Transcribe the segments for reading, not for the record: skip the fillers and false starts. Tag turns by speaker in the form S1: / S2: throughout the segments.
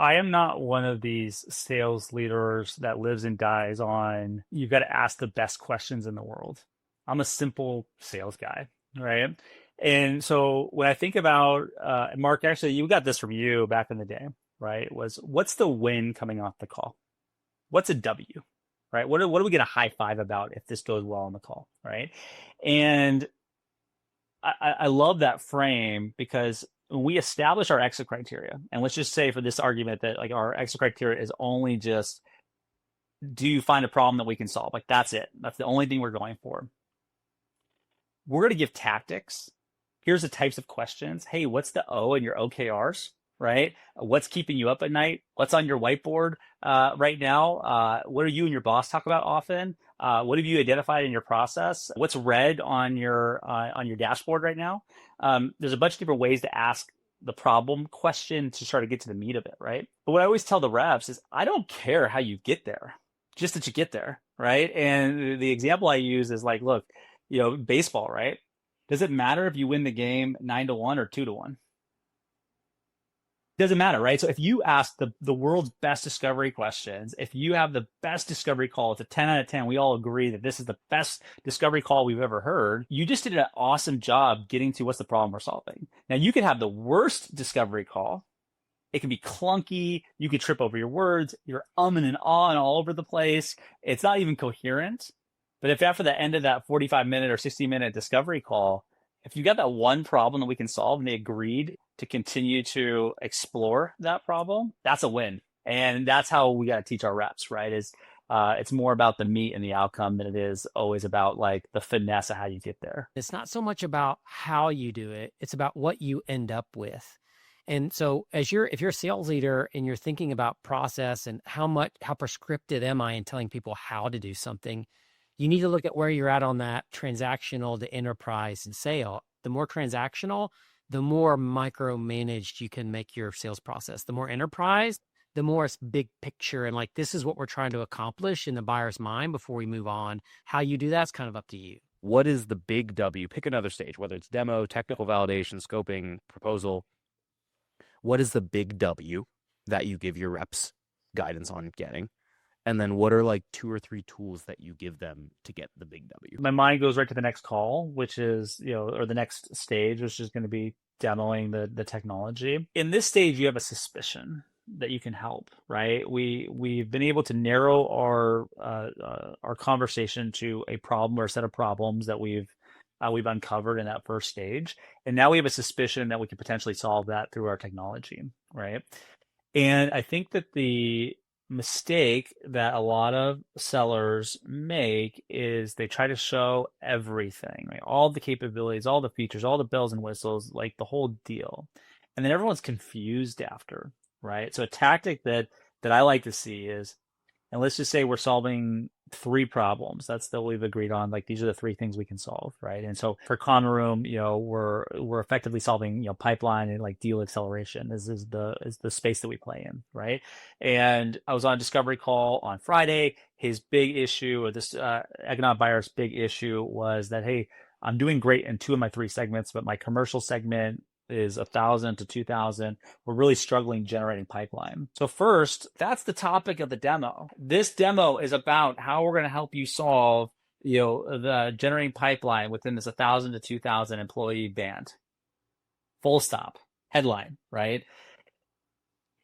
S1: I am not one of these sales leaders that lives and dies on you've got to ask the best questions in the world. I'm a simple sales guy, right? And so when I think about Mark, actually, you got this from you back in the day, right? Was what's the win coming off the call? What's a W, right? What are we going to high five about if this goes well on the call, right? And I love that frame because when we establish our exit criteria, and let's just say for this argument that like our exit criteria is only just do you find a problem that we can solve? Like that's it. That's the only thing we're going for. We're going to give tactics. Here's the types of questions. Hey, what's the O in your OKRs? Right? What's keeping you up at night? What's on your whiteboard right now? What do you and your boss talk about often? What have you identified in your process? What's red on your dashboard right now? There's a bunch of different ways to ask the problem question to try to get to the meat of it, right? But what I always tell the reps is I don't care how you get there, just that you get there, right? And the example I use is like, look, baseball, right? Does it matter if you win the game 9-1 or 2-1? Doesn't matter, right? So if you ask the world's best discovery questions, if you have the best discovery call, it's a 10 out of 10. We all agree that this is the best discovery call we've ever heard. You just did an awesome job getting to what's the problem we're solving. Now you could have the worst discovery call. It can be clunky. You could trip over your words. You're umming and ahhing all over the place. It's not even coherent. But if after the end of that 45-minute or 60-minute discovery call, if you got that one problem that we can solve and they agreed to continue to explore that problem, that's a win. And that's how we got to teach our reps, right? It's more about the meat and the outcome than it is always about like the finesse of how you get there.
S2: It's not so much about how you do it, it's about what you end up with. And so if you're a sales leader and you're thinking about process and how prescriptive am I in telling people how to do something, you need to look at where you're at on that transactional to enterprise and sale. The more transactional, the more micromanaged you can make your sales process. The more enterprise, the more it's big picture and like this is what we're trying to accomplish in the buyer's mind before we move on. How you do that's kind of up to you.
S3: What is the big W? Pick another stage, whether it's demo, technical validation, scoping, proposal. What is the big W that you give your reps guidance on getting? And then what are like 2 or 3 tools that you give them to get the big W?
S1: My mind goes right to the next call, which is, or the next stage, which is going to be demoing the technology. In this stage, you have a suspicion that you can help, right? We've been able to narrow our conversation to a problem or a set of problems that we've uncovered in that first stage. And now we have a suspicion that we can potentially solve that through our technology, right? And I think that the mistake that a lot of sellers make is they try to show everything, right? All the capabilities, all the features, all the bells and whistles, like the whole deal. And then everyone's confused after, right? So a tactic that I like to see is, and let's just say we're solving 3 problems. That's that we've agreed on. Like these are the 3 things we can solve, right? And so for Common Room, we're effectively solving pipeline and like deal acceleration. This is the space that we play in, right? And I was on a discovery call on Friday. His big issue, or this economic buyer's big issue, was that hey, I'm doing great in 2 of my 3 segments, but my commercial segment is 1,000 to 2,000. We're really struggling generating pipeline. So first, that's the topic of the demo. This demo is about how we're going to help you solve, the generating pipeline within this 1,000 to 2,000 employee band. Full stop. Headline, right?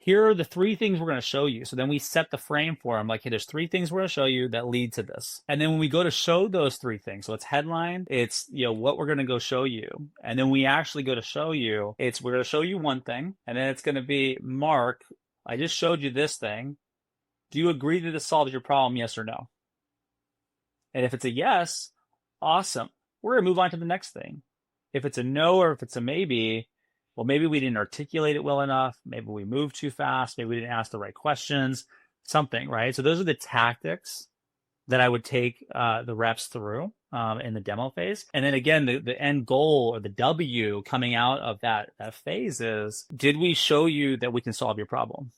S1: Here are the 3 things we're going to show you. So then we set the frame for them. Like, hey, there's 3 things we're going to show you that lead to this. And then when we go to show those 3 things, so it's headline, it's, what we're going to go show you. And then we actually go to show you, we're going to show you one thing. And then it's going to be, Mark, I just showed you this thing. Do you agree that this solves your problem? Yes or no? And if it's a yes, awesome. We're going to move on to the next thing. If it's a no, or if it's a maybe, well, maybe we didn't articulate it well enough. Maybe we moved too fast. Maybe we didn't ask the right questions, something, right? So those are the tactics that I would take the reps through in the demo phase. And then again, the end goal or the W coming out of that phase is, did we show you that we can solve your problem?